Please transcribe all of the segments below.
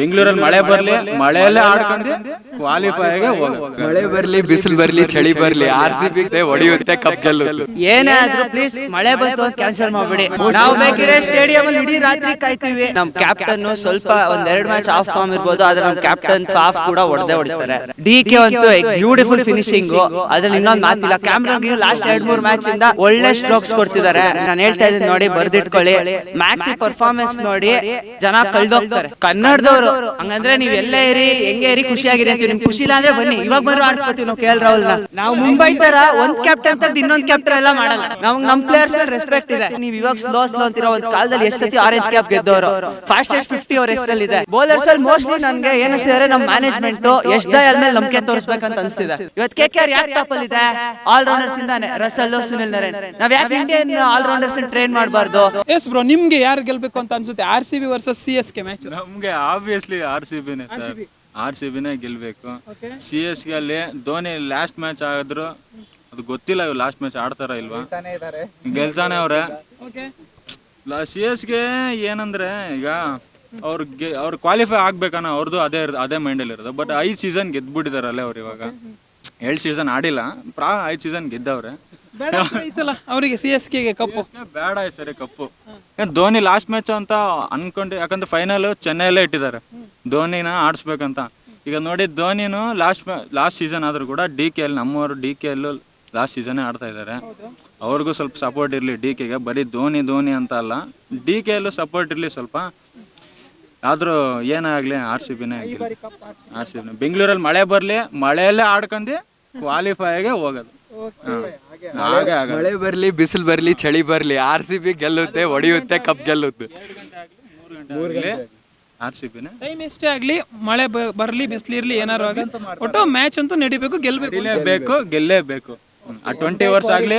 ಬೆಂಗಳೂರಲ್ಲಿ ಮಳೆ ಬರ್ಲಿ, ಮಳೆಯಲ್ಲೇ ಆಡ್ಕೊಂಡು ಕ್ವಾಲಿಫೈಗೆ ಹೋಗೋದು. ಮಳೆ ಬರ್ಲಿ, ಬಿಸಿಲು ಬರ್ಲಿ, ಚಳಿ ಬರ್ಲಿ, RCB ಹೊಡೆಯುತ್ತೆ, ಕಪ್ ಗೆಲ್ಲುತ್ತೆ. ಏನೇ ಆದ್ರೂ ಪ್ಲೀಸ್ ಮಳೆ ಬಂತು ಅಂತ ಕ್ಯಾನ್ಸಲ್ ಮಾಡ್ಬಿಡಿ. ನಾವು ಬೇಕಿದ್ರೆ ಸ್ಟೇಡಿಯಂ ಅಲ್ಲಿ ಇಡೀ ರಾತ್ರಿ ಕಾಯ್ತೀವಿ. ನಮ್ ಕ್ಯಾಪ್ಟನ್ ಸ್ವಲ್ಪ ಒಂದೆರಡು ಮ್ಯಾಚ್ ಆಫ್ ಫಾರ್ಮ್ ಇರ್ಬೋದು, ಆದ್ರೆ ನಮ್ ಕ್ಯಾಪ್ಟನ್ ಫಾಫ್ ಕೂಡ ಹೊಡಿತಾರೆ. DK ಅಂತೂ ಬ್ಯೂಟಿಫುಲ್ ಫಿನಿಶಿಂಗ್, ಅದ್ರಲ್ಲಿ ಇನ್ನೊಂದು ಮಾತಿಲ್ಲ. ಕ್ಯಾಮ್ರಾಗೆ ಲಾಸ್ಟ್ 2-3 ಮ್ಯಾಚ್ ಇಂದ ಒಳ್ಳೆ ಸ್ಟ್ರೋಕ್ಸ್ ಕೊಡ್ತಿದ್ದಾರೆ. ನಾನು ಹೇಳ್ತಾ ಇದ್ದೀನಿ ನೋಡಿ, ಬರ್ದಿಟ್ಕೊಳ್ಳಿ. ಮ್ಯಾಕ್ಸಿ ಪರ್ಫಾರ್ಮೆನ್ಸ್ ನೋಡಿ ಜನ ಕಳ್ದೋಗ್ತಾರೆ. ಕನ್ನಡದವರು ಹಂಗಂದ್ರೆ ನೀವ್ ಎಲ್ಲೇ ಇರಿ, ಹೆಂಗೆ ಇರಿ, ಖುಷಿಯಾಗಿರಿ ಅಂತೀವಿ. ನಿಮ್ ಖುಷಿ ಇಲ್ಲ ಅಂದ್ರೆ ಬನ್ನಿ, ಇವಾಗ ಬಂದ್ರು ಆಡಿಸ್ಕೊತೀವಿ ನಾವು KL ರಾಹುಲ್ ನ. ನಾವು ಮುಂಬೈ ತರ ಒಂದ್ ಕ್ಯಾಪ್ಟನ್ ತೆಗ್ದು ಇನ್ನೊಂದ್ ಕ್ಯಾಪ್ಟನ್ ಎಲ್ಲ ಮಾಡಲ್ಲ. ನಮ್ ಪ್ಲೇಯರ್ಸ್ ಮೇಲೆ ರೆಸ್ಪೆಕ್ಟ್ ಇದೆ. ನೀವ್ ಇವಾಗ ಸ್ಲೋ ಅಂತೀರೋ, ಒಂದ್ ಕಾಲದಲ್ಲಿ ಎಷ್ಟು ಸತಿ ಆರೆಂಜ್ ಕ್ಯಾಪ್ ಗೆದ್ದವರು, ಫಾಸ್ಟೆಸ್ಟ್ 50 ಅವ್ರ ಹೆಸರಲ್ಲಿದೆ. ಬೌಲರ್ಸ್ ಅಲ್ಲಿ ಮೋಸ್ಟ್ಲಿ ನನ್ಗೆ ಏನಿಸಿದ್ರೆ ನಮ್ ಮ್ಯಾನೇಜ್ಮೆಂಟ್ ಎಸ್ ದಯಾಲ್ ಮೇಲೆ ನಂಬಿಕೆ ತೋರಿಸ್ಬೇಕಂತ ಅನ್ಸ್ತಿದೆ. ಇವತ್ತು KKR ಯಾಕೆ ಟಾಪ್ ಅಲ್ಲಿ ಇದೆ? ಆಲ್ ರೌಂಡರ್ಸ್ ಇಂದಾನೆ, ರಸಲ್, ಸುನಿಲ್ ನರೇನ್. ನಾವ್ ಯಾಕೆ ಇಂಡಿಯನ್ ಆಲ್ ರೌಂಡರ್ಸ್ ಟ್ರೈನ್ ಮಾಡಬಾರ್ದು? ಎಸ್ ಬ್ರೋ, ನಿಮ್ಗೆ ಯಾರು ಗೆಲ್ಬೇಕು ಅಂತ ಅನ್ಸುತ್ತೆ? RCB versus CSK match. ನಮ್ಗೆ ಆಬ್ವಿಯಸ್ಲಿ RCBನೇ ಸರ್, RCBನೇ ಗೆಲ್ಬೇಕು. CSK ಅಲ್ಲಿ ಧೋನಿ ಲಾಸ್ಟ್ ಮ್ಯಾಚ್ ಆದ್ರು, ಅದು ಗೊತ್ತಿಲ್ಲ ಇವ್ ಲಾಸ್ಟ್ ಮ್ಯಾಚ್ ಆಡ್ತಾರ ಇಲ್ವಾ, ಗೆಲ್ತಾನೆ ಅವ್ರೆ. CSK ಏನಂದ್ರೆ ಈಗ ಅವ್ರು ಕ್ವಾಲಿಫೈ ಆಗ್ಬೇಕನ್ನ ಅವ್ರದ್ದು ಅದೇ ಮೈಂಡಲ್ಲಿ ಇರೋದು. ಬಟ್ 5 ಸೀಸನ್ ಗೆದ್ಬಿಟ್ಟಿದಾರಲ್ಲೇ ಅವ್ರು. ಇವಾಗ 7 ಸೀಸನ್ ಆಡಿಲ್ಲ, 5 ಸೀಸನ್ ಗೆದ್ದವ್ರೆ. ಅವರಿಗೆ CSK ಗೆ ಕಪ್ಪು ಬೇಡ ಈ ಸರಿ ಕಪ್ಪು. ಧೋನಿ ಲಾಸ್ಟ್ ಮ್ಯಾಚ್ ಅಂತ ಅನ್ಕೊಂಡು, ಯಾಕಂದ್ರೆ ಫೈನಲ್ ಚೆನ್ನೈಯಲ್ಲೇ ಇಟ್ಟಿದ್ದಾರೆ ಧೋನಿನ ಆಡಿಸ್ಬೇಕಂತ. ಈಗ ನೋಡಿ, ಧೋನಿನು ಲಾಸ್ಟ್ ಸೀಸನ್ ಆದ್ರೂ ಕೂಡ DKL, ನಮ್ಮವರು DKL ಲಾಸ್ಟ್ ಸೀಸನ್ ಆಡ್ತಾ ಇದ್ದಾರೆ. ಅವ್ರಿಗೂ ಸ್ವಲ್ಪ ಸಪೋರ್ಟ್ ಇರಲಿ DKಗೆ. ಬರೀ ಧೋನಿ ಅಂತ ಅಲ್ಲ, DKL ಸಪೋರ್ಟ್ ಇರಲಿ ಸ್ವಲ್ಪ. ಆದ್ರೂ ಏನಾಗ್ಲಿ RCBನೇ ಬೆಂಗಳೂರಲ್ಲಿ ಮಳೆ ಬರ್ಲಿ, ಮಳೆಯಲ್ಲೇ ಆಡ್ಕೊಂಡು ಕ್ವಾಲಿಫೈಗೆ ಹೋಗೋದು. ಮಳೆ ಬರ್ಲಿ, ಬಿಸಿಲು ಬರ್ಲಿ, ಚಳಿ ಬರ್ಲಿ, RCB ಗೆಲ್ಲುತ್ತೆ, ಹೊಡೆಯುತ್ತೆ, ಕಪ್ ಗೆಲ್ಲುತ್ತೆ. RCBನೇ. ಟೈಮ್ ಎಷ್ಟೇ ಆಗ್ಲಿ, ಮಳೆ ಬರ್ಲಿ, ಬಿಸಿಲಿರ್ಲಿ, ಏನಾರು ಆಗಲಿ, ಒಟ್ಟು ಮ್ಯಾಚ್ ಅಂತೂ ನಡಿಬೇಕು, ಗೆಲ್ಲೇಬೇಕು. 20 ಅವರ್ಸ್ ಆಗ್ಲಿ,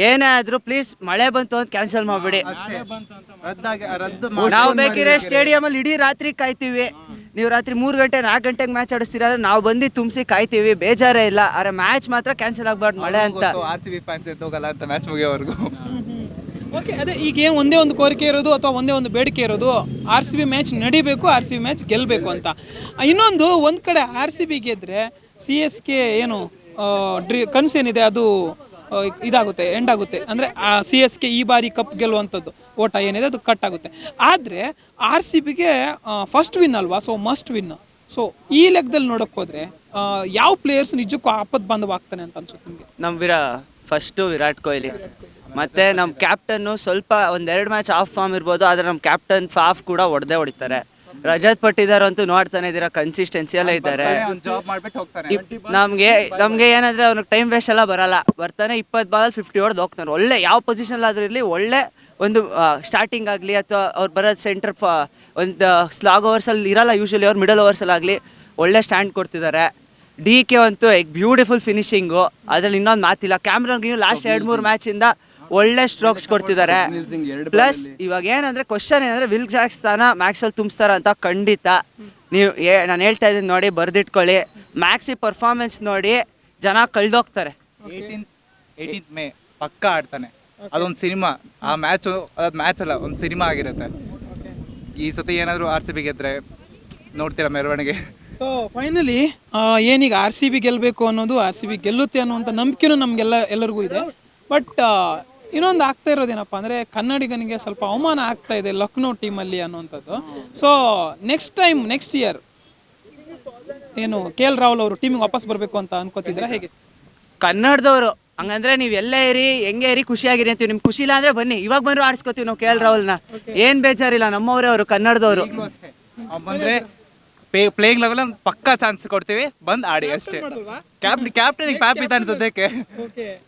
ಏನೇ ಆದ್ರೂ ಪ್ಲೀಸ್ ಮಳೆ ಬಂತು ಅಂತ ಕ್ಯಾನ್ಸಲ್ ಮಾಡ್ಬಿಡಿ. ನಾವು ಬೇಕಿದ್ರೆ ಸ್ಟೇಡಿಯಂ ಅಲ್ಲಿ ಇಡೀ ರಾತ್ರಿ ಕಾಯ್ತೀವಿ. ನೀವು ರಾತ್ರಿ 3 ಗಂಟೆ 4 ಗಂಟೆಗೆ ಮ್ಯಾಚ್ ಆಡಿಸ್ತೀರ, ನಾವು ಬಂದು ತುಂಬಿಸಿ ಕಾಯ್ತೀವಿ, ಬೇಜಾರೇ ಇಲ್ಲ. ಆದ್ರೆ ಮ್ಯಾಚ್ ಮಾತ್ರ ಕ್ಯಾನ್ಸಲ್ ಆಗ್ಬಾರ್ದು ಮಳೆ ಅಂತ. RCB ಫ್ಯಾನ್ಸ್ ಎದ್ದೋಗಲ್ಲ ಅಂತ ಮ್ಯಾಚ್ ಮುಗಿಯೋವರೆಗೂ. ಓಕೆ, ಅದೇ ಈಗ ಒಂದೇ ಒಂದು ಕೋರಿಕೆ ಇರೋದು ಅಥವಾ ಒಂದೇ ಒಂದು ಬೇಡಿಕೆ ಇರೋದು, RCB ಮ್ಯಾಚ್ ನಡಿಬೇಕು, RCB ಮ್ಯಾಚ್ ಗೆಲ್ಲಬೇಕು ಅಂತ. ಇನ್ನೊಂದು, ಒಂದು ಕಡೆ RCB ಗೆದ್ರೆ CSK ಏನು ಕನಸೇನಿದೆ ಅದು ಇದಾಗುತ್ತೆ, ಎಂಡ್ ಆಗುತ್ತೆ. ಅಂದರೆ CSK ಈ ಬಾರಿ ಕಪ್ ಗೆಲ್ಲುವಂಥದ್ದು ಓಟ ಏನಿದೆ ಅದು ಕಟ್ ಆಗುತ್ತೆ. ಆದರೆ RCBಗೆ ಫಸ್ಟ್ ವಿನ್ ಅಲ್ವಾ, ಸೊ ಮಸ್ಟ್ ವಿನ್. ಸೊ ಈ ಲೆಕ್ಕದಲ್ಲಿ ನೋಡೋಕೆ ಹೋದರೆ ಯಾವ ಪ್ಲೇಯರ್ಸ್ ನಿಜಕ್ಕೂ ಆಪತ್ ಬಾಂಧವ ಆಗ್ತಾನೆ ಅಂತ ಅನ್ಸುತ್ತೆ ನಿಮಗೆ? ನಮ್ಮ ಫಸ್ಟು ವಿರಾಟ್ ಕೊಹ್ಲಿ, ಮತ್ತು ನಮ್ಮ ಕ್ಯಾಪ್ಟನ್ನು ಸ್ವಲ್ಪ ಒಂದೆರಡು ಮ್ಯಾಚ್ ಆಫ್ ಫಾರ್ಮ್ ಇರ್ಬೋದು, ಆದರೆ ನಮ್ಮ ಕ್ಯಾಪ್ಟನ್ ಫಾಫ್ ಕೂಡ ಹೊಡಿತಾರೆ. ರಜತ್ ಪಟ್ಟಿದಾರ್ ಅಂತೂ ನೋಡ್ತಾನೆ ಇದ್ದೀರಾ, ಕನ್ಸಿಸ್ಟೆನ್ಸಿ ಎಲ್ಲ ಇದ್ದಾರೆ. ನಮ್ಗೆ ಏನಂದ್ರೆ ಅವ್ನಿಗೆ ಟೈಮ್ ವೇಸ್ಟ್ ಎಲ್ಲ ಬರಲ್ಲ, ಬರ್ತಾನೆ 20 ಬಾಲ್ 50 ಹೊಡೆದು ಹೋಗ್ತಾನೆ. ಒಳ್ಳೆ ಯಾವ ಪೊಸಿಷನ್ ಆದ್ರೂ ಇರಲಿ, ಒಳ್ಳೆ ಒಂದು ಸ್ಟಾರ್ಟಿಂಗ್ ಆಗಲಿ ಅಥವಾ ಅವ್ರು ಬರೋದು ಸೆಂಟರ್ ಒಂದು ಸ್ಲಾಗ್ ಓವರ್ಸಲ್ಲಿ ಇರಲ್ಲ ಯೂಶಲಿ, ಅವ್ರು ಮಿಡಲ್ ಓವರ್ಸಲ್ಲಿ ಆಗಲಿ ಒಳ್ಳೆ ಸ್ಟ್ಯಾಂಡ್ ಕೊಡ್ತಿದ್ದಾರೆ. DK ಅಂತೂ ಬ್ಯೂಟಿಫುಲ್ ಫಿನಿಶಿಂಗು, ಅದ್ರಲ್ಲಿ ಇನ್ನೊಂದು ಮಾತಿಲ್ಲ. ಕ್ಯಾಮ್ರಾಗೆ ಲಾಸ್ಟ್ 2-3 ಮ್ಯಾಚ್ ಇಂದ ಒಳ್ಳೆ ಸ್ಟ್ರೋಕ್ಸ್ ಕೊಡ್ತಿದ್ದಾರೆ. ಪ್ಲಸ್ ಇವಾಗ ಏನಂದ್ರೆ ಕ್ವಶನ್ ಏನಂದ್ರೆ, ವಿಲ್ ಜಾಕ್ ಸ್ಥಾನ ಮ್ಯಾಕ್ಸಲ್ಲಿ ತುಂಬಿಸ್ತಾರ ಅಂತ ಖಂಡಿತ. ನೀವು ನಾನು ಹೇಳ್ತಾ ಇದ್ದೀನಿ ನೋಡಿ, ಬರ್ದಿಟ್ಕೊಳ್ಳಿ. ಮ್ಯಾಕ್ಸಿ ಪರ್ಫಾರ್ಮೆನ್ಸ್ ನೋಡಿ ಜನ ಕಳ್ದೋಗ್ತಾರೆ. 18th ಮೇ ಪಕ್ಕ ಆಡ್ತಾನೆ. ಅದೊಂದು ಸಿನಿಮಾ. ಆ ಮ್ಯಾಚ್ ಅಲ್ಲ, ಒಂದು ಸಿನಿಮಾ ಆಗಿರುತ್ತೆ. ಈ ಸತಿ ಏನಾದರೂ RCB ಗೆದ್ರೆ ನೋಡ್ತೀರಾ ಮೆರವಣಿಗೆ. ಸೊ ಫೈನಲಿ ಏನೀಗ RCB ಗೆಲ್ಲಬೇಕು ಅನ್ನೋದು, RCB ಗೆಲ್ಲುತ್ತೆ ಅನ್ನುವಂಥ ನಂಬಿಕೆನೂ ಎಲ್ಲರಿಗೂ ಇದೆ. ಬಟ್ ಇನ್ನೊಂದು ಆಗ್ತಾ ಇರೋದೇನಪ್ಪ ಅಂದರೆ, ಕನ್ನಡಿಗನಿಗೆ ಸ್ವಲ್ಪ ಅವಮಾನ ಆಗ್ತಾ ಇದೆ ಲಕ್ನೋ ಟೀಮಲ್ಲಿ ಅನ್ನುವಂಥದ್ದು. ಸೊ ನೆಕ್ಸ್ಟ್ ಇಯರ್ ಏನು KL ರಾಹುಲ್ ಅವರು ಟೀಮಿಗೆ ವಾಪಸ್ ಬರಬೇಕು ಅಂತ ಅನ್ಕೋತಿದ್ದೀರಾ, ಹೇಗೆ? ಕನ್ನಡದವರು ಹಂಗಂದ್ರೆ ನೀವು ಎಲ್ಲೇ ಇರಿ, ಹೆಂಗೆ ಇರಿ, ಖುಷಿಯಾಗಿರಿ ಅಂತೀವಿ. ನಿಮ್ಗೆ ಖುಷಿ ಇಲ್ಲ ಅಂದ್ರೆ ಬನ್ನಿ, ಇವಾಗ ಬಂದ್ರು ಆಡಿಸ್ಕೋತೀವಿ ನಾವು KL ರಾಹುಲ್ನ. ಏನ್ ಬೇಜಾರಿಲ್ಲ, ನಮ್ಮವರೇ ಅವರು ಕನ್ನಡದವರು. ಬಂದ್ರೆ ಪ್ಲೇಯಿಂಗ್ ಲೆವೆಲ್ ಪಕ್ಕಾ ಚಾನ್ಸ್ ಕೊಡ್ತೀವಿ, ಬಂದ್ ಆಡಿ ಅಷ್ಟೇ. ಕ್ಯಾಪ್ಟನ್ ಪ್ಯಾಪ್ ಇದೆ ಅನ್ಸೋದಕ್ಕೆ.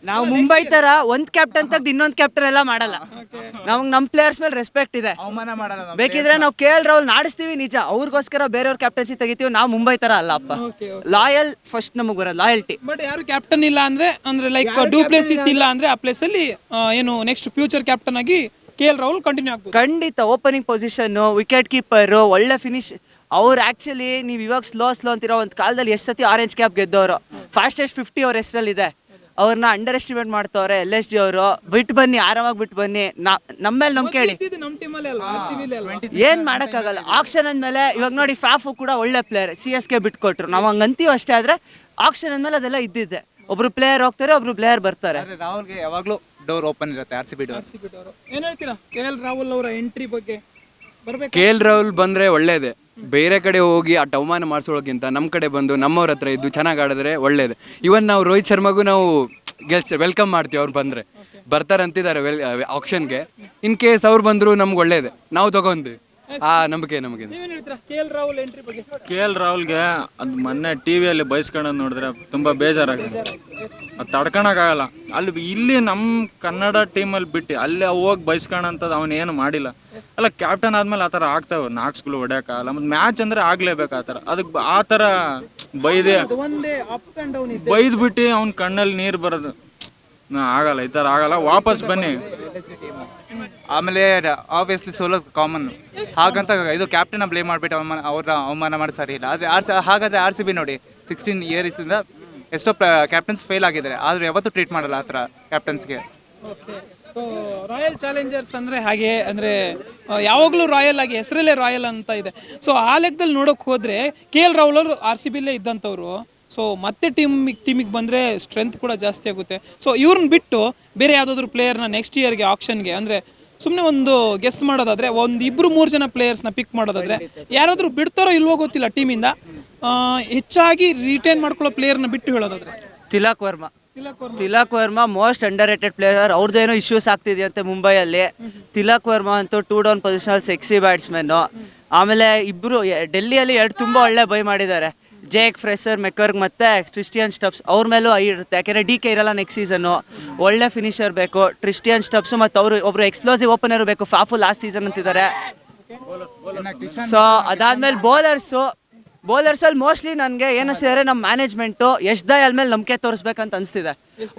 ನಾವು ಮುಂಬೈ ತರ ಒಂದ್ ಕ್ಯಾಪ್ಟನ್ ತೆಗ್ದು ಇನ್ನೊಂದ್ ಕ್ಯಾಪ್ಟನ್ ಎಲ್ಲ ಮಾಡಲ್ಲ. ನಮ್ ಪ್ಲೇಯರ್ಸ್ ಮೇಲೆ ರೆಸ್ಪೆಕ್ಟ್ ಇದೆ. ಅವಮಾನ ಮಾಡಲ್ಲ. ಬೇಕಿದ್ರೆ ನಾವು KL ರಾಹುಲ್ ಆಡಿಸ್ತೀವಿ ನಿಜ, ಅವ್ರಿಗೋಸ್ಕರ ಬೇರೆಯವ್ರ ಕ್ಯಾಪ್ಟನ್ಸಿ ತೆಗಿತೀವಿ. ನಾವು ಮುಂಬೈ ತರ ಅಲ್ಲ ಅಪ್ಪ, ಲಾಯಲ್ ಫಸ್ಟ್ ನಮಗ್ ಬರೋದು, ಲಾಯಲ್ಟಿ. ಬಟ್ ಯಾರು ಕ್ಯಾಪ್ಟನ್ ಇಲ್ಲ ಅಂದ್ರೆ ಲೈಕ್ ಡೂ ಪ್ಲೇಸಿಸ್ ಇಲ್ಲ ಅಂದ್ರೆ, ಆ ಪ್ಲೇಸ್ ಅಲ್ಲಿ ಏನು ನೆಕ್ಸ್ಟ್ ಫ್ಯೂಚರ್ ಕ್ಯಾಪ್ಟನ್ ಆಗಿ KL ರಾಹುಲ್ ಕಂಟಿನ್ಯೂ ಆಗ್ಬೋದು. ಖಂಡಿತ. ಓಪನಿಂಗ್ ಪೊಸಿಷನ್, ವಿಕೆಟ್ ಕೀಪರ್, ಒಳ್ಳೆ ಫಿನಿಶ್. ಅವ್ರು ಆಕ್ಚುಲಿ ನೀವು ಇವಾಗ ಸ್ಲೋ ಅಂತಿರೋ, ಒಂದು ಕಾಲದಲ್ಲಿ ಎಷ್ಟು ಸತಿ ಆರೆಂಜ್ ಕ್ಯಾಪ್ ಗೆದ್ದವರು, ಫಾಸ್ಟೆಸ್ಟ್ 50 ಅವ್ರ ಹೆಸರಲ್ಲಿದೆ. ಅವ್ರನ್ನ ಅಂಡರ್ ಎಸ್ಟಿಮೇಟ್ ಮಾಡ್ತವ್ರೆ LSG ಅವರು. ಬಿಟ್ಟು ಬನ್ನಿ, ಆರಾಮಾಗಿ ಬಿಟ್ಟು ಬನ್ನಿ, ನಮ್ಮ ಮೇಲೆ ನಂಬಿಕೆ ಹೇಳಿ. ನಮ್ಮ ಟೀಮಲ್ಲಿ ಅಲ್ಲ, RCB ಅಲ್ಲ. ಏನ್ ಮಾಡಕ್ಕಾಗಲ್ಲ. ಆಕ್ಷನ್ ಅಂದ್ಮೇಲೆ ಇವಾಗ ನೋಡಿ ಫಾಫು ಕೂಡ ಒಳ್ಳೆ ಪ್ಲೇಯರ್, CSK ಬಿಟ್ಕೊಟ್ರು. ನಾವು ಹಂಗಂತೀವಿ ಅಷ್ಟೇ, ಆದ್ರೆ ಆಕ್ಷನ್ ಅಂದ್ಮೇಲೆ ಅದೆಲ್ಲ ಇದ್ದಿದ್ದೆ. ಒಬ್ರು ಪ್ಲೇಯರ್ ಹೋಗ್ತಾರೆ, ಒಬ್ರು ಪ್ಲೇಯರ್ ಬರ್ತಾರೆ. ರಾಹುಲ್ಗೆ ಯಾವಾಗಲೂ ಡೋರ್ ಓಪನ್ ಇರುತ್ತೆ RCB ಡೋರ್. ಏನ್ ಹೇಳ್ತೀರಾ KL ರಾಹುಲ್ ಅವರ ಎಂಟ್ರಿ ಬಗ್ಗೆ? ಬರ್ಬೇಕು. KL ರಾಹುಲ್ ಬಂದರೆ ಒಳ್ಳೇದೇ. ಬೇರೆ ಕಡೆ ಹೋಗಿ ಆ ಅವಮಾನ ಮಾಡಿಸೋಳಕ್ಕಿಂತ ನಮ್ಮ ಕಡೆ ಬಂದು ನಮ್ಮವ್ರ ಹತ್ರ ಇದ್ದು ಚೆನ್ನಾಗಿ ಆಡಿದ್ರೆ ಒಳ್ಳೇದು. ಇವನ್ ನಾವು ರೋಹಿತ್ ಶರ್ಮಾಗೂ ನಾವು ವೆಲ್ಕಮ್ ಮಾಡ್ತೀವಿ. ಅವ್ರು ಬಂದರೆ ಬರ್ತಾರೆ ಅಂತಿದ್ದಾರೆ ಆಕ್ಷನ್ಗೆ. ಇನ್ ಕೇಸ್ ಅವ್ರು ಬಂದರು ನಮ್ಗೆ ಒಳ್ಳೇದೇ, ನಾವು ತಗೊಂಡು ಆ ನಂಬಿಕೆ ನಮಗೆ. ನೀವೇನ್ ಹೇಳ್ತೀರಾ KL ರಾಹುಲ್ ಎಂಟ್ರಿ ಬಗ್ಗೆ? KL ರಾಹುಲ್ಗೆ ಅದು ಮೊನ್ನೆ ಟಿವಿಯಲ್ಲಿ ಬಯಸ್ಕೊಳ್ಳೋದು ನೋಡಿದ್ರೆ ತುಂಬ ಬೇಜಾರಾಗುತ್ತೆ. ಅದು ತಡ್ಕೊಳಕ್ಕಾಗಲ್ಲ. ಇಲ್ಲಿ ನಮ್ಮ ಕನ್ನಡ ಟೀಮಲ್ಲಿ ಬಿಟ್ಟು ಅಲ್ಲೇ ಹೋಗಿ ಬಯಸ್ಕೊಳ್ಳೋಂಥದ್ದು ಅವನೇನು ಮಾಡಿಲ್ಲ. ಅಲ್ಲ, ಕ್ಯಾಪ್ಟನ್ ಆದ್ಮೇಲೆ ಆ ಥರ ಆಗ್ತಾವೆ, ನಾಕ್ಸ್ಗಳು ಹೊಡ್ಯೋಕ್ಕಾಗಲ್ಲ. ಮತ್ತು ಮ್ಯಾಚ್ ಅಂದರೆ ಆಗಲೇಬೇಕು ಆ ಥರ. ಅದಕ್ಕೆ ಆ ಥರ ಒಂದೇ ಅಪ್ ಅಂಡ್ ಡೌನ್ ಇದೆ. ಬೈದ್ಬಿಟ್ಟು ಅವ್ನ ಕಣ್ಣಲ್ಲಿ ನೀರು ಬರೋದು ಆಗಲ್ಲ. ಈ ಥರ ಆಗಲ್ಲ. ವಾಪಸ್ ಬನ್ನಿ. ಆಮೇಲೆ ಆಬ್ವಿಯಸ್ಲಿ ಸೋಲೋದು ಕಾಮನ್. ಹಾಗಂತ ಇದು ಕ್ಯಾಪ್ಟನ್ ಬ್ಲೇಮ್ ಮಾಡಿಬಿಟ್ಟು ಅವ್ರನ್ನ ಅವಮಾನ ಮಾಡಿ ಸರಿ ಇಲ್ಲ. ಆದರೆ ಹಾಗಾದರೆ RCB ನೋಡಿ 16 ಇಯರ್ಸಿಂದ ಎಷ್ಟೋ ಕ್ಯಾಪ್ಟನ್ಸ್ ಫೇಲ್ ಆಗಿದ್ದಾರೆ, ಆದರೂ ಯಾವತ್ತೂ ಟ್ರೀಟ್ ಮಾಡಲ್ಲ ಆ ಥರ ಕ್ಯಾಪ್ಟನ್ಸ್ಗೆ. ಸೊ ರಾಯಲ್ ಚಾಲೆಂಜರ್ಸ್ ಅಂದರೆ ಹಾಗೆ, ಅಂದರೆ ಯಾವಾಗಲೂ ರಾಯಲ್ ಆಗಿ ಹೆಸರಲ್ಲೇ ರಾಯಲ್ ಅಂತ ಇದೆ. ಸೊ ಆ ಲೆಕ್ಕದಲ್ಲಿ ನೋಡೋಕೆ ಹೋದರೆ KL ರಾಹುಲ್ ಅವರು RCBಲೇ ಇದ್ದಂಥವ್ರು. ಸೊ ಮತ್ತೆ ಟೀಮಿಗೆ ಬಂದರೆ ಸ್ಟ್ರೆಂತ್ ಕೂಡ ಜಾಸ್ತಿ ಆಗುತ್ತೆ. ಸೊ ಇವ್ರನ್ನ ಬಿಟ್ಟು ಬೇರೆ ಯಾವುದಾದ್ರೂ ಪ್ಲೇಯರ್ನ ನೆಕ್ಸ್ಟ್ ಇಯರ್ಗೆ ಆಕ್ಷನ್ಗೆ, ಅಂದರೆ ಸುಮ್ಮನೆ ಒಂದು ಗೆಸ್ ಮಾಡೋದಾದರೆ ಒಂದು 2-3 ಜನ ಪ್ಲೇಯರ್ಸ್ನ ಪಿಕ್ ಮಾಡೋದಾದರೆ ಯಾರಾದರೂ ಬಿಡ್ತಾರೋ ಇಲ್ವೋ ಗೊತ್ತಿಲ್ಲ ಟೀಮಿಂದ. ಹೆಚ್ಚಾಗಿ ರಿಟೈನ್ ಮಾಡ್ಕೊಳ್ಳೋ ಪ್ಲೇಯರ್ನ ಬಿಟ್ಟು ಹೇಳೋದಾದರೆ Tilak Varma most underrated player. ಅವ್ರದ್ದೇನೋ ಇಶ್ಯೂಸ್ ಆಗ್ತಿದೆಯಂತೆ ಮುಂಬೈಯಲ್ಲಿ. ತಿಲಕ್ ವರ್ಮಾ ಅಂತೂ 2 ಡೌನ್ ಪೊಸಿಷನಲ್ಲಿ ಸೆಕ್ಸಿ ಬ್ಯಾಟ್ಸ್ಮನ್ನು. ಆಮೇಲೆ ಇಬ್ಬರು ಡೆಲ್ಲಿಯಲ್ಲಿ 2 ತುಂಬ ಒಳ್ಳೆ ಬೈ ಮಾಡಿದ್ದಾರೆ, ಜೇಕ್ ಫ್ರೆಸರ್ ಮೆಕರ್ಗ್ ಮತ್ತು ಕ್ರಿಸ್ಟಿಯನ್ ಸ್ಟಬ್ಸ್. ಅವ್ರ ಮೇಲೂ ಇರುತ್ತೆ, ಯಾಕೆಂದರೆ DK ಇರಲ್ಲ ನೆಕ್ಸ್ಟ್ ಸೀಸನ್ನು. ಒಳ್ಳೆ ಫಿನಿಷರ್ ಬೇಕು ಕ್ರಿಸ್ಟಿಯನ್ ಸ್ಟಬ್ಸು, ಮತ್ತು ಅವರು ಒಬ್ರು ಎಕ್ಸ್ಪ್ಲೋಸಿವ್ ಓಪನರ್ ಬೇಕು. ಫಾಫು ಲಾಸ್ಟ್ ಸೀಸನ್ ಅಂತಿದ್ದಾರೆ. ಸೊ ಅದಾದ್ಮೇಲೆ ಬೌಲರ್ಸಲ್ಲಿ ಮೋಸ್ಟ್ಲಿ ನನಗೆ ಏನಿಸ್ತಿದ್ದಾರೆ, ನಮ್ಮ ಮ್ಯಾನೇಜ್ಮೆಂಟು ಯಶ್ ದಯಾಲ್ ಮೇಲೆ ನಂಬಿಕೆ ತೋರಿಸ್ಬೇಕಂತ ಅನಿಸ್ತಿದೆ.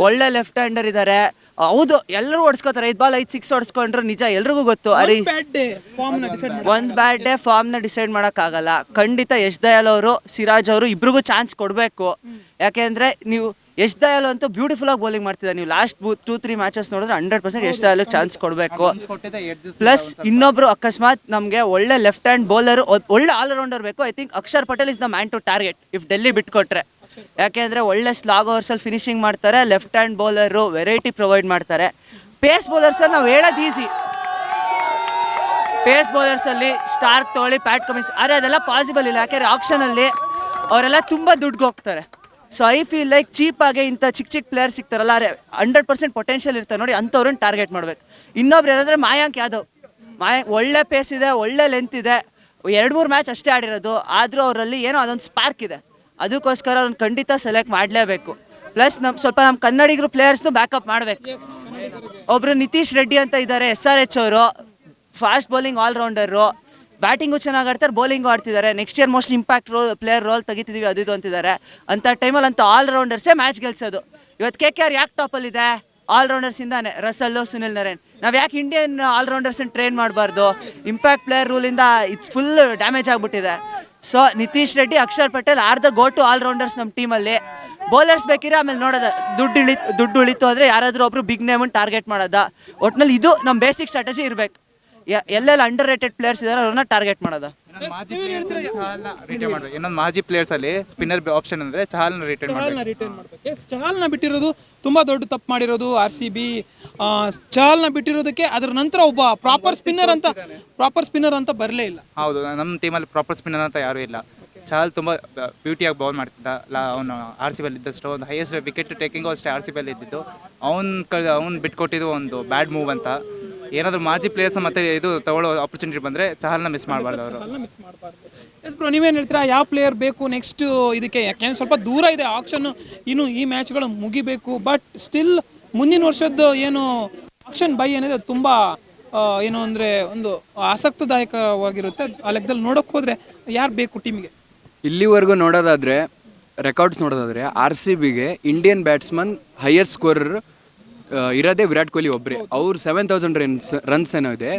ಒಳ್ಳೆ ಲೆಫ್ಟ್ ಹ್ಯಾಂಡರ್ ಇದ್ದಾರೆ. ಹೌದು, ಎಲ್ಲರೂ ಹೊಡ್ಸ್ಕೋತಾರೆ. 5 ಬಾಲ್ 5 6 ಹೊಡ್ಸ್ಕೊಂಡ್ರು ನಿಜ, ಎಲ್ರಿಗೂ ಗೊತ್ತು. ಒಂದು ಬ್ಯಾಡ್ ಡೇ ಫಾರ್ಮ್ನ ಡಿಸೈಡ್ ಮಾಡೋಕ್ಕಾಗಲ್ಲ. ಖಂಡಿತ ಯಶ್ ದಯಾಲ್ ಅವರು, ಸಿರಾಜ್ ಅವರು ಇಬ್ರಿಗೂ ಚಾನ್ಸ್ ಕೊಡಬೇಕು. ಯಾಕೆಂದರೆ ನೀವು ಯಶ್ ದಯಾಲ್ ಅಂತೂ ಬ್ಯೂಟಿಫುಲ್ ಆಗಿ ಬೌಲಿಂಗ್ ಮಾಡ್ತಿದ್ದಾರೆ. ನೀವು ಲಾಸ್ಟ್ 2-3 ಮ್ಯಾಚಸ್ ನೋಡಿದ್ರೆ 100% ಯಶ್ ದಯಾಲ್ ಚಾನ್ಸ್ ಕೊಡಬೇಕು. ಪ್ಲಸ್ ಇನ್ನೊಬ್ರು ಅಕಸ್ಮಾತ್ ನಮಗೆ ಒಳ್ಳೆ ಲೆಫ್ಟ್ ಹ್ಯಾಂಡ್ ಬೌಲರ್, ಒಳ್ಳೆ ಆಲ್ರೌಂಡರ್ ಬೇಕು. I think Akshar Patel is the man to target if Delhi ಬಿಟ್ಕೊಟ್ರೆ. ಯಾಕೆಂದರೆ ಒಳ್ಳೆ ಸ್ಲಾಗ್ ಓವರ್ಸಲ್ಲಿ ಫಿನಿಶಿಂಗ್ ಮಾಡ್ತಾರೆ. Left hand bowler variety provide ಮಾಡ್ತಾರೆ. ಪೇಸ್ ಬೌಲರ್ಸಲ್ಲಿ ನಾವು ಹೇಳೋದು ಈಸಿ. ಪೇಸ್ ಬೌಲರ್ಸಲ್ಲಿ ಸ್ಟಾರ್ಕ್ ತೊಗೊಳ್ಳಿ, ಪ್ಯಾಟ್ ಕಮಿನ್ಸ್, ಆದರೆ ಅದೆಲ್ಲ ಪಾಸಿಬಲ್ ಇಲ್ಲ. ಯಾಕೆಂದರೆ ಆಕ್ಷನಲ್ಲಿ ಅವರೆಲ್ಲ ತುಂಬ ದುಡ್ಡಿಗೆ ಹೋಗ್ತಾರೆ. ಸೊ ಐ ಫೀಲ್ ಲೈಕ್ ಚೀಪಾಗಿ ಇಂಥ ಚಿಕ್ಕ ಪ್ಲೇಯರ್ ಸಿಗ್ತಾರಲ್ಲ, 100% ಪೊಟೆನ್ಷಿಯಲ್ ಇರ್ತಾರೆ ನೋಡಿ, ಅಂಥವ್ರನ್ನ ಟಾರ್ಗೆಟ್ ಮಾಡಬೇಕು. ಇನ್ನೊಬ್ರು ಏನಂದರೆ ಮಾಯಾಂಕ್ ಯಾದವ್. ಒಳ್ಳೆ ಪೇಸ್ ಇದೆ, ಒಳ್ಳೆ ಲೆಂತ್ ಇದೆ. 2-3 ಮ್ಯಾಚ್ ಅಷ್ಟೇ ಆಡಿರೋದು, ಆದರೂ ಅವರಲ್ಲಿ ಏನೋ ಅದೊಂದು ಸ್ಪಾರ್ಕ್ ಇದೆ. ಅದಕ್ಕೋಸ್ಕರ ಅವ್ರನ್ನ ಖಂಡಿತ ಸೆಲೆಕ್ಟ್ ಮಾಡಲೇಬೇಕು. ಪ್ಲಸ್ ಸ್ವಲ್ಪ ನಮ್ಮ ಕನ್ನಡಿಗರು ಪ್ಲೇಯರ್ಸ್ನು ಬ್ಯಾಕಪ್ ಮಾಡಬೇಕು. ಒಬ್ಬರು ನಿತೀಶ್ ರೆಡ್ಡಿ ಅಂತ ಇದ್ದಾರೆ, SRH ಅವರು. ಫಾಸ್ಟ್ ಬೌಲಿಂಗ್ ಆಲ್ರೌಂಡರು, ಬ್ಯಾಟಿಂಗು ಚೆನ್ನಾಗಿ ಆಡ್ತಾರೆ, ಬೌಲಿಂಗು ಆಡ್ತಿದ್ದಾರೆ. Next year most impact player role ತೆಗಿತಿದ್ದೀವಿ ಅದು ಇದು ಅಂತಿದ್ದಾರೆ. ಅಂಥ ಟೈಮಲ್ಲಿ ಅಂತ ಆಲ್ರೌಂಡರ್ಸೇ ಮ್ಯಾಚ್ ಗೆಲ್ಸೋದು. ಇವತ್ತು KKR ಯಾಕೆ ಟಾಪಲ್ಲಿದೆ? ಆಲ್ರೌಂಡರ್ಸಿಂದಾನೆ. ರಸಲ್ಲು, ಸುನಿಲ್ ನರೇನ್. ನಾವು ಯಾಕೆ ಇಂಡಿಯನ್ ಆಲ್ರೌಂಡರ್ಸನ್ನು ಟ್ರೈನ್ ಮಾಡಬಾರ್ದು? ಇಂಪ್ಯಾಕ್ಟ್ ಪ್ಲೇಯರ್ ರೂಲಿಂದ ಇದು ಫುಲ್ ಡ್ಯಾಮೇಜ್ ಆಗಿಬಿಟ್ಟಿದೆ. So Nitish Reddy, Axar Patel are the go to allrounders ನಮ್ಮ ಟೀಮಲ್ಲಿ. ಬೌಲರ್ಸ್ ಬೇಕಿದ್ರೆ ಆಮೇಲೆ ನೋಡೋದ, ದುಡ್ಡು ಉಳಿತು ಅಂದರೆ ಯಾರಾದರೂ ಒಬ್ರು ಬಿಗ್ ನೇಮನ್ನು ಟಾರ್ಗೆಟ್ ಮಾಡೋದ. ಒಟ್ಟಿನಲ್ಲಿ ಇದು ನಮ್ಮ ಬೇಸಿಕ್ ಸ್ಟ್ರಾಟಜಿ ಇರಬೇಕು. ಎಲ್ಲೆಲ್ಲ ಅಂಡರ್ ರೇಟೆಡ್ ಪ್ಲೇಯರ್ಸ್ ಇದ್ದಾರೆ ಅವ್ರನ್ನ ಟಾರ್ಗೆಟ್ ಮಾಡೋದು. ಇನ್ನೊಂದು ಮಾಜಿ ಪ್ಲೇಯರ್ಸ್ ಅಲ್ಲಿ ಸ್ಪಿನ್ನರ್ ಆಪ್ಷನ್ ಅಂದ್ರೆ ಚಹಲ್ನ ರಿಟೈನ್ ಮಾಡಬೇಕು. ಚಹಲ್ನ ಬಿಟ್ಟಿರೋದು ತುಂಬಾ ದೊಡ್ಡ ತಪ್ಪು ಮಾಡಿರೋದು RCB. ಚಹಲ್ನ ಬಿಟ್ಟಿರೋದಕ್ಕೆ ಅದರ ನಂತರ ಒಬ್ಬ ಪ್ರಾಪರ್ ಸ್ಪಿನ್ನರ್ ಅಂತ ಬರಲೇ ಇಲ್ಲ. ಹೌದು, ನಮ್ಮ ಟೀಮಲ್ಲಿ ಪ್ರಾಪರ್ ಸ್ಪಿನ್ನರ್ ಅಂತ ಯಾರೂ ಇಲ್ಲ. ಚಹಲ್ ತುಂಬ ಬ್ಯೂಟಿಯಾಗಿ ಬೌಲ್ ಮಾಡ್ತಿದ್ದ. ಅವನು RCB ಇದ್ದಷ್ಟು ಒಂದು ಹೈಯೆಸ್ಟ್ ವಿಕೆಟ್ ಟೇಕಿಂಗು ಅಷ್ಟೇ RCB ಇದ್ದಿದ್ದು. ಅವ್ನು ಬಿಟ್ಕೊಟ್ಟಿದ್ದು ಒಂದು ಬ್ಯಾಡ್ ಮೂವ್ ಅಂತ. ಏನಾದರೂ ಮಾಜಿ ಪ್ಲೇಯರ್ಸ್ ಮತ್ತೆ ಇದು ತಗೊಳ್ಳೋ ಆಪರ್ಚುನಿಟಿ ಬಂದರೆ ಚಹಲ್ನ ಮಿಸ್ ಮಾಡಬಾರ್ದು ಅವರು. ಎಸ್ ಬ್ರೋ, ನೀವೇನು ಹೇಳ್ತೀರಾ? ಯಾವ ಪ್ಲೇಯರ್ ಬೇಕು ನೆಕ್ಸ್ಟ್ ಇದಕ್ಕೆ? ಯಾಕೆಂದ್ರೆ ಸ್ವಲ್ಪ ದೂರ ಇದೆ ಆಕ್ಷನ್, ಇನ್ನು ಈ ಮ್ಯಾಚ್ಗಳು ಮುಗಿಬೇಕು. ಬಟ್ ಸ್ಟಿಲ್ ಮುಂದಿನ ವರ್ಷದ್ದು ಏನು ಆಕ್ಷನ್ ಬೈ ಏನಿದೆ ತುಂಬ ಏನು ಅಂದರೆ ಒಂದು ಆಸಕ್ತಿದಾಯಕವಾಗಿರುತ್ತೆ. ಆ ಲೆಕ್ಕದಲ್ಲಿ ನೋಡೋಕೆ ಹೋದರೆ ಯಾರು ಬೇಕು ಟೀಮಿಗೆ? ಇಲ್ಲಿವರೆಗೂ ನೋಡೋದಾದರೆ, ರೆಕಾರ್ಡ್ಸ್ ನೋಡೋದಾದರೆ RCBಗೆ ಇಂಡಿಯನ್ ಬ್ಯಾಟ್ಸ್ಮನ್ ಹೈಯೆಸ್ಟ್ ಸ್ಕೋರರ್ ಇರೋದೇ ವಿರಾಟ್ ಕೊಹ್ಲಿ ಒಬ್ಬರೇ. ಅವ್ರು 7000 ರನ್ಸ್ ಏನೋ ಇದೆ.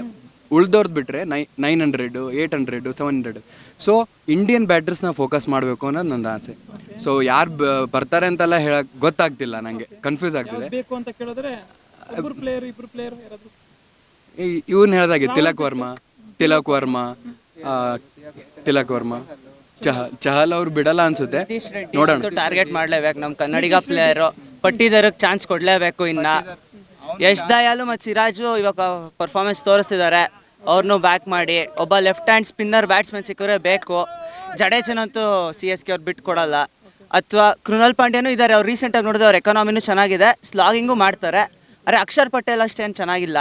ಉಳ್ದವ್ರದ್ದು ಬಿಟ್ಟರೆ 900, 800, 700. ಸೊ ಇಂಡಿಯನ್ ಬ್ಯಾಟರ್ಸ್ನ ಫೋಕಸ್ ಮಾಡಬೇಕು ಅನ್ನೋದು ನನ್ನ ಆಸೆ. ಸೊ ಯಾರು ಬರ್ತಾರೆ ಅಂತೆಲ್ಲ ಹೇಳಕ್ ಗೊತ್ತಾಗ್ತಿಲ್ಲ ನನಗೆ, ಕನ್ಫ್ಯೂಸ್ ಆಗ್ತಿದೆ. ಬೇಕು ಅಂತ ಕೇಳಿದ್ರೆ ಒಬ್ಬರು ಪ್ಲೇಯರ್ ಇಬ್ರು ಪ್ಲೇಯರ್ ಯಾರಾದ್ರು ಇವ್ನು ಹೇಳ್ದಾಗೆ ತಿಲಕ್ ವರ್ಮಾ ಚಹಲ್ ಅವ್ರು ಬಿಡಲ್ಲ ಅನ್ಸುತ್ತೆ, ನೋಡೋಣ. ಟಾರ್ಗೆಟ್ ಮಾಡ್ಲೇಬೇಕು ನಮ್ಮ ಕನ್ನಡಿಗ ಪ್ಲೇಯರ್. ಪಟ್ಟಿದಾರಕ್ಕೆ ಚಾನ್ಸ್ ಕೊಡ್ಲೇಬೇಕು. ಇನ್ನ ಯಶ್ ದಯಾಲು ಮತ್ತು ಸಿರಾಜು ಇವಾಗ ಪರ್ಫಾರ್ಮೆನ್ಸ್ ತೋರಿಸ್ತಿದ್ದಾರೆ, ಅವ್ರನ್ನೂ ಬ್ಯಾಕ್ ಮಾಡಿ. ಒಬ್ಬ ಲೆಫ್ಟ್ ಹ್ಯಾಂಡ್ ಸ್ಪಿನ್ನರ್ ಬ್ಯಾಟ್ಸ್ಮನ್ ಸಿಕ್ಕರೆ ಬೇಕು. ಜಡೇಜನಂತೂ CSK ಅವ್ರು ಬಿಟ್ಟು ಕೊಡಲ್ಲ. ಅಥವಾ ಕೃಣಾಲ್ ಪಾಂಡ್ಯನೂ ಇದ್ದಾರೆ, ಅವ್ರು ರೀಸೆಂಟಾಗಿ ನೋಡಿದ್ರೆ ಅವ್ರ ಎಕಾನಮಿನೂ ಚೆನ್ನಾಗಿದೆ, ಸ್ಲಾಗಿಂಗು ಮಾಡ್ತಾರೆ. ಆದರೆ ಅಕ್ಷರ್ ಪಟೇಲ್ ಅಷ್ಟೇನು ಚೆನ್ನಾಗಿಲ್ಲ.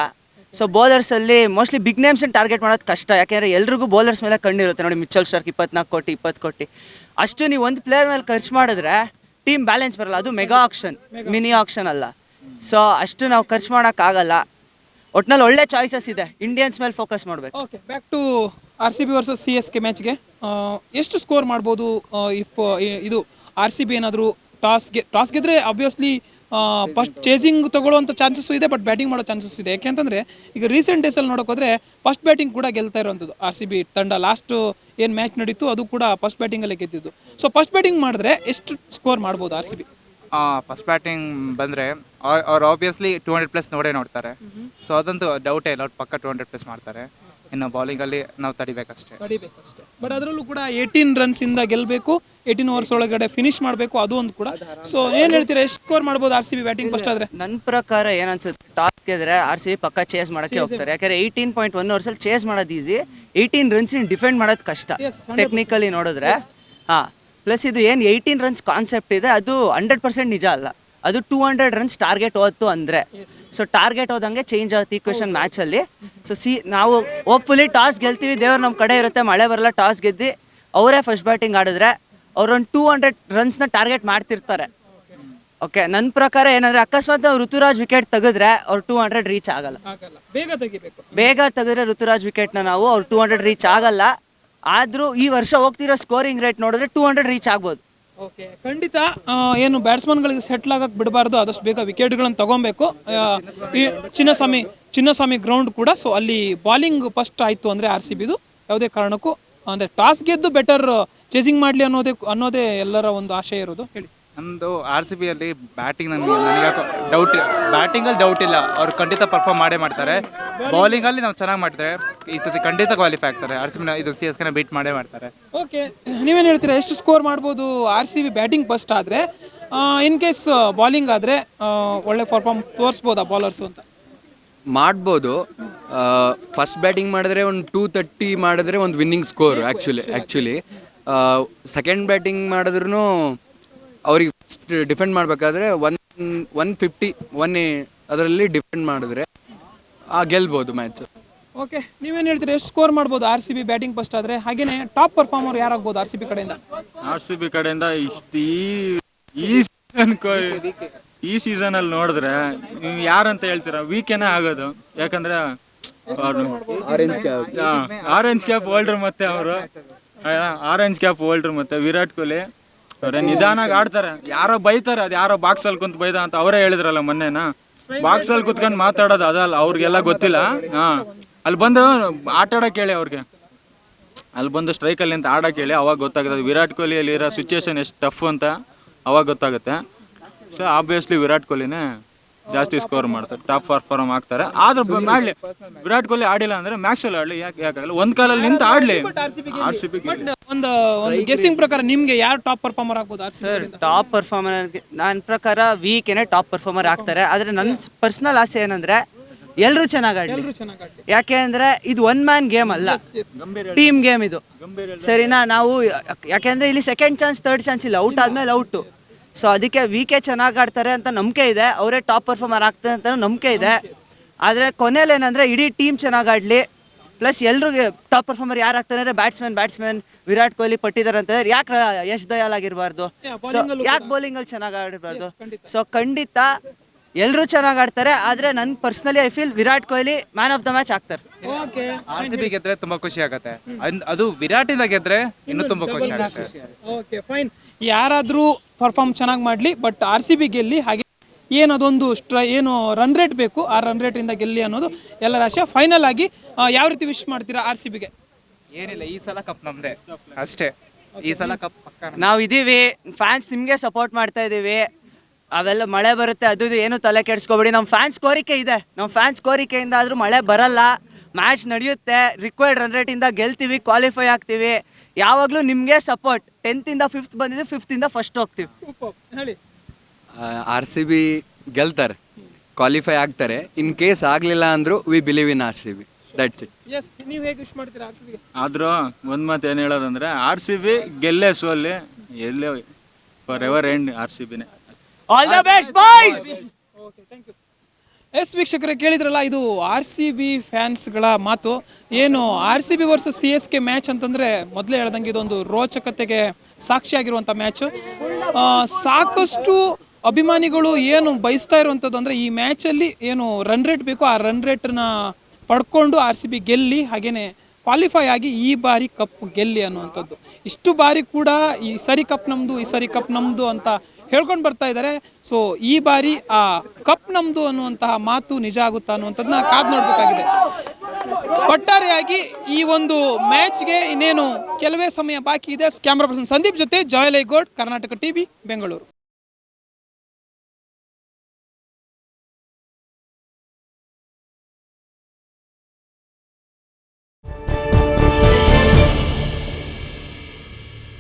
ಸೊ ಬೌಲರ್ಸಲ್ಲಿ ಮೋಸ್ಟ್ಲಿ ಬಿಗ್ ನೇಮ್ಸನ್ನು ಟಾರ್ಗೆಟ್ ಮಾಡೋದು ಕಷ್ಟ, ಯಾಕೆಂದರೆ ಎಲ್ರಿಗೂ ಬೌಲರ್ಸ್ ಮೇಲೆ ಕಣ್ಣಿರುತ್ತೆ. ನೋಡಿ ಮಿಚೆಲ್ ಸ್ಟಾರ್ಕ್ 24 ಕೋಟಿ 20 ಕೋಟಿ ಅಷ್ಟು ನೀವು ಒಂದು ಪ್ಲೇಯರ್ ಮೇಲೆ ಖರ್ಚು ಮಾಡಿದ್ರೆ ಟೀಮ್ ಬ್ಯಾಲೆನ್ಸ್ ಬರಲ್ಲ. ಅದು ಮೆಗಾ ಆಕ್ಷನ್, ಮಿನಿ ಆಕ್ಷನ್ ಅಲ್ಲ. ಸೊ ಅಷ್ಟು ನಾವು ಖರ್ಚು ಮಾಡೋಕ್ಕಾಗಲ್ಲ. ಒಟ್ನಲ್ಲಿ ಒಳ್ಳೆ ಚಾಯ್ಸಸ್ ಇದೆ, ಇಂಡಿಯನ್ಸ್ ಮೇಲೆ ಫೋಕಸ್ ಮಾಡಬೇಕು. Okay, back to RCB versus CSK ಮ್ಯಾಚ್ಗೆ ಎಷ್ಟು ಸ್ಕೋರ್ ಮಾಡ್ಬೋದು? ಇಫ್ ಇದು RCB ಏನಾದರೂ ಟಾಸ್ ಗೆದ್ರೆ ಆಬ್ವಿಯಸ್ಲಿ ಫಸ್ಟ್ ಚೇಸಿಂಗ್ ತಗೊಳ್ಳುವಂಥ ಚಾನ್ಸಸ್ ಇದೆ, ಬಟ್ ಬ್ಯಾಟಿಂಗ್ ಮಾಡೋ ಚಾನ್ಸಸ್ ಇದೆ. ಯಾಕೆಂತಂದರೆ ಈಗ ರೀಸೆಂಟ್ ಡೇಸಲ್ಲಿ ನೋಡೋಕೋದ್ರೆ ಫಸ್ಟ್ ಬ್ಯಾಟಿಂಗ್ ಕೂಡ ಗೆಲ್ತಾ ಇರೋವಂಥದ್ದು RCB ತಂಡ. ಲಾಸ್ಟ್ ಏನು ಮ್ಯಾಚ್ ನಡೀತು ಅದು ಕೂಡ ಫಸ್ಟ್ ಬ್ಯಾಟಿಂಗಲ್ಲೇ ಗೆದ್ದಿದ್ದು. ಸೊ ಫಸ್ಟ್ ಬ್ಯಾಟಿಂಗ್ ಮಾಡಿದ್ರೆ ಎಷ್ಟು ಸ್ಕೋರ್ ಮಾಡ್ಬೋದು RCB? ಫಸ್ಟ್ ಬ್ಯಾಟಿಂಗ್ ಬಂದರೆ ಅವ್ರು ಆಬ್ವಿಯಸ್ಲಿ 200+ ನೋಡ್ತಾರೆ. ಸೊ ಅದಂತೂ ಡೌಟೇ ಇಲ್ಲ, ಅವ್ರು ಪಕ್ಕ 200+ ಮಾಡ್ತಾರೆ. ಇನ್ನು ಬೌಲಿಂಗಲ್ಲಿ ನಾವು ತಡಿಬೇಕಷ್ಟೇ. ಬಟ್ ಅದರಲ್ಲೂ ಕೂಡ 18 ರನ್ಸಿಂದ ಗೆಲ್ಲಬೇಕು, 18 ಓವರ್ಸ್ ಒಳಗಡೆ ಫಿನಿಶ್ ಮಾಡಬೇಕು, ಅದು ಒಂದು ಕೂಡ. ಸೊ ಏನು ಹೇಳ್ತೀರಾ, ಎಷ್ಟು ಸ್ಕೋರ್ ಮಾಡ್ಬೋದು RCB ಬ್ಯಾಟಿಂಗ್ ಫಸ್ಟ್ ಆದರೆ? ನನ್ನ ಪ್ರಕಾರ ಏನನ್ಸುತ್ತೆ, ಟಾಸ್ ಗೆದ್ರೆ RCB ಪಕ್ಕ ಚೇಸ್ ಮಾಡೋಕ್ಕೆ ಹೋಗ್ತಾರೆ. ಯಾಕಂದರೆ 18.1 ಓವರ್ಸಲ್ಲಿ ಚೇಸ್ ಮಾಡೋದು ಈಸಿ, 18 ರನ್ಸಿನ ಡಿಫೆಂಡ್ ಮಾಡೋದು ಕಷ್ಟ ಟೆಕ್ನಿಕಲಿ ನೋಡಿದ್ರೆ. ಹಾಂ, ಪ್ಲಸ್ ಇದು ಏನು 18 ರನ್ಸ್ ಕಾನ್ಸೆಪ್ಟ್ ಇದೆ ಅದು 100% ನಿಜ ಅಲ್ಲ. ಅದು 200 ರನ್ಸ್ ಟಾರ್ಗೆಟ್ ಹೋಯ್ತು ಅಂದರೆ. ಸೊ ಟಾರ್ಗೆಟ್ ಹೋದಂಗೆ ಚೇಂಜ್ ಆಗುತ್ತೆ ಈಕ್ವೇಷನ್ ಮ್ಯಾಚಲ್ಲಿ. ಸೊ ನಾವು ಹೋಪ್ಫುಲಿ ಟಾಸ್ ಗೆಲ್ತೀವಿ, ದೇವ್ರು ನಮ್ಮ ಕಡೆ ಇರುತ್ತೆ, ಮಳೆ ಬರಲ್ಲ, ಟಾಸ್ ಗೆದ್ದು ಅವರೇ ಫಸ್ಟ್ ಬ್ಯಾಟಿಂಗ್ ಆಡಿದ್ರೆ ಅವರೊಂದು 200 ರನ್ಸ್ನ ಟಾರ್ಗೆಟ್ ಮಾಡ್ತಿರ್ತಾರೆ. ಓಕೆ, ನನ್ನ ಪ್ರಕಾರ ಏನಂದರೆ ಅಕಸ್ಮಾತ್ ನಾವು ಋತುರಾಜ್ ವಿಕೆಟ್ ತೆಗೆದ್ರೆ ಅವ್ರು 200 ರೀಚ್ ಆಗಲ್ಲ. ಬೇಗ ತೆಗೆದ್ರೆ ಋತುರಾಜ್ ವಿಕೆಟ್ನ ನಾವು ಅವ್ರು 200 ರೀಚ್ ಆಗಲ್ಲ. ಆದರೂ ಈ ವರ್ಷ ಹೋಗ್ತಿರೋ ಸ್ಕೋರಿಂಗ್ ರೇಟ್ ನೋಡಿದ್ರೆ 200 ರೀಚ್ ಆಗ್ಬೋದು. ಓಕೆ, ಖಂಡಿತ. ಏನು ಬ್ಯಾಟ್ಸ್ಮನ್ಗಳಿಗೆ ಸೆಟ್ಲ್ ಆಗಕ್ಕೆ ಬಿಡಬಾರ್ದು, ಆದಷ್ಟು ಬೇಗ ವಿಕೆಟ್ಗಳನ್ನು ತಗೊಬೇಕು. ಈ ಚಿನ್ನಸ್ವಾಮಿ ಗ್ರೌಂಡ್ ಕೂಡ. ಸೊ ಅಲ್ಲಿ ಬಾಲಿಂಗ್ ಫಸ್ಟ್ ಆಯಿತು ಅಂದರೆ RCBದು ಯಾವುದೇ ಕಾರಣಕ್ಕೂ ಅಂದರೆ ಟಾಸ್ ಗೆದ್ದು ಬೆಟರ್ ಚೇಸಿಂಗ್ ಮಾಡಲಿ ಅನ್ನೋದೇ ಎಲ್ಲರ ಒಂದು ಆಶಯ ಇರೋದು. ಹೇಳಿ. ನಮ್ಮದು RCBಯಲ್ಲಿ ಬ್ಯಾಟಿಂಗ್ ನನಗೆ ಬ್ಯಾಟಿಂಗಲ್ಲಿ ಡೌಟ್ ಇಲ್ಲ, ಅವ್ರು ಖಂಡಿತ ಪರ್ಫಾರ್ಮ್ ಮಾಡೇ ಮಾಡ್ತಾರೆ. ಬೌಲಿಂಗಲ್ಲಿ ನಾವು ಚೆನ್ನಾಗಿ ಮಾಡಿದ್ರೆ ಈ ಸತಿ ಖಂಡಿತ ಕ್ವಾಲಿಫೈ ಆಗ್ತಾರೆ. RCB ಇದು CSK ಬೀಟ್ ಮಾಡೇ ಮಾಡ್ತಾರೆ. ಓಕೆ, ನೀವೇನು ಹೇಳ್ತೀರಾ, ಎಷ್ಟು ಸ್ಕೋರ್ ಮಾಡ್ಬೋದು RCB ಬ್ಯಾಟಿಂಗ್ ಫಸ್ಟ್ ಆದರೆ? ಇನ್ ಕೇಸ್ ಬಾಲಿಂಗ್ ಆದರೆ ಒಳ್ಳೆ ಪರ್ಫಾರ್ಮ್ ತೋರಿಸ್ಬೋದಾ ಬಾಲರ್ಸು ಅಂತ? ಮಾಡ್ಬೋದು. ಫಸ್ಟ್ ಬ್ಯಾಟಿಂಗ್ ಮಾಡಿದ್ರೆ ಒಂದು 230 ಮಾಡಿದ್ರೆ ಒಂದು winning score actually. Second batting ಮಾಡಿದ್ರೂ ಅವ್ರಿಗೆ ಡಿಫೆಂಡ್ ಮಾಡಬೇಕಾದ್ರೆ 150 ಅದರಲ್ಲಿ ಡಿಫೆಂಡ್ ಮಾಡಿದ್ರೆ ಗೆಲ್ಬೋದು ಮ್ಯಾಚ್. ಓಕೆ, ನೀವೇನು ಹೇಳ್ತೀರಾ, ಎಷ್ಟು ಸ್ಕೋರ್ ಮಾಡ್ಬೋದು RCB ಬ್ಯಾಟಿಂಗ್ ಫಸ್ಟ್ ಆದರೆ? ಹಾಗೇನೆ ಟಾಪ್ ಪರ್ಫಾರ್ಮರ್ ಯಾರಾಗ್ಬೋದು RCB ಕಡೆಯಿಂದ? RCB ಕಡೆಯಿಂದ ಈ ಸೀಸನಲ್ಲಿ ನೋಡಿದ್ರೆ ನೀವು ಯಾರಂತ ಹೇಳ್ತೀರಾ, ವೀಕೆನೇ ಆಗೋದು. ಯಾಕಂದ್ರೆ ಆರೆಂಜ್ ಕ್ಯಾಪ್ ಹೋಲ್ಡರ್ ಮತ್ತೆ ಅವರು ಮತ್ತೆ ವಿರಾಟ್ ಕೊಹ್ಲಿ ಅವರೇ ನಿಧಾನಾಗಿ ಆಡ್ತಾರೆ. ಯಾರೋ ಬೈತಾರೆ, ಅದು ಯಾರೋ ಬಾಕ್ಸಲ್ಲಿ ಕುಂತು ಬೈದ ಅಂತ ಅವರೇ ಹೇಳಿದ್ರಲ್ಲ ಮೊನ್ನೆನ. ಬಾಕ್ಸಲ್ಲಿ ಕುತ್ಕೊಂಡು ಮಾತಾಡೋದು ಅದಲ್ಲ, ಅವ್ರಿಗೆಲ್ಲ ಗೊತ್ತಿಲ್ಲ. ಅಲ್ಲಿ ಬಂದು ಆಟ ಆಡೋಕೆ ಹೇಳಿ ಅವ್ರಿಗೆ, ಅಲ್ಲಿ ಬಂದು ಸ್ಟ್ರೈಕಲ್ಲಿ ಅಂತ ಆಡೋಕೆ ಹೇಳಿ, ಅವಾಗ ಗೊತ್ತಾಗುತ್ತೆ ವಿರಾಟ್ ಕೊಹ್ಲಿಯಲ್ಲಿರೋ ಸಿಚುವೇಶನ್ ಎಷ್ಟು ಟಫ್ ಅಂತ ಅವಾಗ ಗೊತ್ತಾಗುತ್ತೆ. ಸೊ ಆಬ್ವಿಯಸ್ಲಿ ವಿರಾಟ್ ಕೊಹ್ಲಿನೇ ಜಾಸ್ತಿ ಸ್ಕೋರ್ ಮಾಡ್ತಾರೆ, ಟಾಪ್ ಪರ್ಫಾರ್ಮ್ ಆಗ್ತಾರೆ. ಆದ್ರೂ ಮಾಡಲಿ, ವಿರಾಟ್ ಕೊಹ್ಲಿ ಆಡಿಲ್ಲ ಅಂದ್ರೆ ಮ್ಯಾಕ್ಸ್ವೆಲ್ ಆಡಲಿ, ಯಾಕಾಗಲ್ಲ, ಒಂದ್ ಕಾಲಲ್ಲಿ ನಿಂತು ಆಡ್ಲಿ. ಒಂದು ಗೆಸ್ಸಿಂಗ್ ಪ್ರಕಾರ ನಿಮ್ಗೆ ಯಾರು ಟಾಪ್ ಪರ್ಫಾರ್ಮರ್ ಆಗ್ಬೋದು RCB? ಟಾಪ್ ಪರ್ಫಾರ್ಮರ್ ನನ್ನ ಪ್ರಕಾರ ವೀಕೆನೇ ಟಾಪ್ ಪರ್ಫಾರ್ಮರ್ ಆಗ್ತಾರೆ. ಆದರೆ ನನ್ನ ಪರ್ಸನಲ್ ಆಸೆ ಏನಂದ್ರೆ ಎಲ್ಲರೂ ಚೆನ್ನಾಗಿ ಆಡಲಿ. ಯಾಕೆ ಅಂದ್ರೆ ಇದು ಒನ್ ಮ್ಯಾನ್ ಗೇಮ್ ಅಲ್ಲ, ಟೀಮ್ ಗೇಮ್ ಇದು, ಸರಿನಾ? ನಾವು ಯಾಕೆಂದ್ರೆ ಇಲ್ಲಿ ಸೆಕೆಂಡ್ ಚಾನ್ಸ್ ಥರ್ಡ್ ಚಾನ್ಸ್ ಇಲ್ಲ, ಔಟ್ ಆದ್ಮೇಲೆ ಔಟು. ಸೊ ಅದಕ್ಕೆ ವಿಕೆ ಚೆನ್ನಾಗಿ ಆಡ್ತಾರೆ ಅಂತ ನಂಬಿಕೆ ಇದೆ, ಅವರೇ ಟಾಪ್ ಪರ್ಫಾರ್ಮರ್ ಆಗ್ತಾರೆ ಅಂತ ನಂಬಿಕೆ ಇದೆ. ಆದರೆ ಕೊನೆಯಲ್ಲಿ ಏನಂದರೆ ಇಡೀ ಟೀಮ್ ಚೆನ್ನಾಗಿ ಆಡಲಿ, ಪ್ಲಸ್ ಎಲ್ರಿಗೂ ಟಾಪ್ ಪರ್ಫಾರ್ಮರ್ ಯಾರು ಆಗ್ತಾರೆ ಅಂದರೆ ಬ್ಯಾಟ್ಸ್ಮನ್ ವಿರಾಟ್ ಕೊಹ್ಲಿ ಪಟ್ಟಿದ್ದಾರೆ ಅಂತ ಯಾಕೆ ಯಶ್ ದಯಾಲ್ ಆಗಿರಬಾರ್ದು? ಸೊ ಯಾಕೆ ಬೌಲಿಂಗಲ್ಲಿ ಚೆನ್ನಾಗಿ ಆಡಿರಬಾರ್ದು? ಸೊ ಖಂಡಿತ ಎಲ್ಲರೂ ಚೆನ್ನಾಗಿ ಆಡ್ತಾರೆ. ಆದರೆ ನನ್ನ personally I feel Virat Kohli man of the match ಆಗ್ತಾರೆ. RCB ಗೆದ್ರೆ ತುಂಬಾ ಖುಷಿ ಆಗುತ್ತೆ, ಅದು ವಿರಾಟಿಂದ ಗೆದ್ರೆ ಇನ್ನೂ ತುಂಬಾ ಖುಷಿ ಆಗುತ್ತೆ. Okay, fine. ಯಾರಾದರೂ ಪರ್ಫಾರ್ಮ್ ಚೆನ್ನಾಗಿ ಮಾಡಲಿ, ಬಟ್ RCB ಗೆಲ್ಲಿ. ಹಾಗೆ ಏನದೊಂದು ಏನು ರನ್ ರೇಟ್ ಬೇಕು, ಆ ರನ್ ರೇಟಿಂದ ಗೆಲ್ಲಿ ಅನ್ನೋದು ಎಲ್ಲರ ಆಶೆ. ಫೈನಲ್ ಆಗಿ ಯಾವ ರೀತಿ ವಿಶ್ ಮಾಡ್ತೀರಾ RCBಗೆ? ಏನಿಲ್ಲ, ಈ ಸಲ ಕಪ್ ನಮ್ದೆ ಅಷ್ಟೇ. ಈ ಸಲ ಕಪ್ ಪಕ್ಕ ನಾವು ಇದೀವಿ, ಫ್ಯಾನ್ಸ್ ನಿಮಗೆ ಸಪೋರ್ಟ್ ಮಾಡ್ತಾ ಇದೀವಿ. ಅವೆಲ್ಲ ಮಳೆ ಬರುತ್ತೆ ಅದು ಇದು ಏನು ತಲೆ ಕೆಡಿಸ್ಕೊಬೇಡಿ. ನಮ್ಮ ಫ್ಯಾನ್ಸ್ ಕೋರಿಕೆ ಇದೆ, ನಮ್ಮ ಫ್ಯಾನ್ಸ್ ಕೋರಿಕೆಯಿಂದ ಆದರೂ ಮಳೆ ಬರಲ್ಲ, ಮ್ಯಾಚ್ ನಡೆಯುತ್ತೆ, ರಿಕ್ವೈರ್ಡ್ ರನ್ ರೇಟಿಂದ ಗೆಲ್ತೀವಿ, ಕ್ವಾಲಿಫೈ ಆಗ್ತೀವಿ. ಯಾವಾಗಲೂ ನಿಮಗೆ ಸಪೋರ್ಟ್. 10th ಇಂದ 5th ಬಂದಿದ್ದು, 5th ಇಂದ ಫಸ್ಟ್ ಹೋಗ್ತೀವಿ. ಹೇಳಿ. ಆರ್ ಸಿ ಬಿ ಗೆಲ್ತಾರೆ, ಕ್ವಾಲಿಫೈ ಆಗ್ತಾರೆ. ಇನ್ ಕೇಸ್ ಆಗಲಿಲ್ಲ ಅಂದರೂ we believe in R C B, that's it. Yes, ನೀವು ಹೇಗೆ ವಿಶ್ ಮಾಡ್ತೀರಾ ಆರ್ ಸಿ ಬಿಗೆ? ಆದ್ರೂ ಒಂದ್ ಮಾತು ಏನು ಹೇಳೋದಂದ್ರೆ RCB ಗೆಲ್ಲೇ ಸೋಲ್ಲಿ ಎಲ್ಲೇ ಫಾರ್ ಎವರ್ ಎಂಡ್ RCBನೇ. All the best boys. Okay, thank you. Yes ವೀಕ್ಷಕರೇ, ಕೇಳಿದ್ರಲ್ಲ, ಇದು ಆರ್ ಸಿ ಬಿ ಫ್ಯಾನ್ಸ್ಗಳ ಮಾತು. ಏನು R C B versus CSK match ಅಂತಂದರೆ ಮೊದಲೇ ಹೇಳ್ದಂಗೆ ಇದೊಂದು ರೋಚಕತೆಗೆ ಸಾಕ್ಷಿಯಾಗಿರುವಂಥ ಮ್ಯಾಚು. ಸಾಕಷ್ಟು ಅಭಿಮಾನಿಗಳು ಏನು ಬಯಸ್ತಾ ಇರುವಂಥದ್ದು ಅಂದರೆ ಈ ಮ್ಯಾಚಲ್ಲಿ ಏನು ರನ್ ರೇಟ್ ಬೇಕು, ಆ ರನ್ ರೇಟನ್ನ ಪಡ್ಕೊಂಡು ಆರ್ ಸಿ ಬಿ ಗೆಲ್ಲಿ, ಹಾಗೆಯೇ ಕ್ವಾಲಿಫೈ ಆಗಿ ಈ ಬಾರಿ ಕಪ್ ಗೆಲ್ಲಿ ಅನ್ನುವಂಥದ್ದು. ಇಷ್ಟು ಬಾರಿ ಕೂಡ ಈ ಸರಿ ಕಪ್ ನಮ್ಮದು, ಈ ಸರಿ ಕಪ್ ನಮ್ಮದು ಅಂತ ಹೇಳ್ಕೊಂಡು ಬರ್ತಾ ಇದ್ದಾರೆ. ಸೊ ಈ ಬಾರಿ ಆ ಕಪ್ ನಮ್ಮದು ಅನ್ನುವಂತಹ ಮಾತು ನಿಜ ಆಗುತ್ತಾ ಅನ್ನುವಂಥದ್ದನ್ನ ಕಾದು ನೋಡಬೇಕಾಗಿದೆ. ಒಟ್ಟಾರೆಯಾಗಿ ಈ ಒಂದು ಮ್ಯಾಚ್ಗೆ ಇನ್ನೇನು ಕೆಲವೇ ಸಮಯ ಬಾಕಿ ಇದೆ. ಕ್ಯಾಮ್ರಾ ಪರ್ಸನ್ ಸಂದೀಪ್ ಜೊತೆ ಜಯಲೈ ಗೌಡ್, ಕರ್ನಾಟಕ ಟಿವಿ, ಬೆಂಗಳೂರು.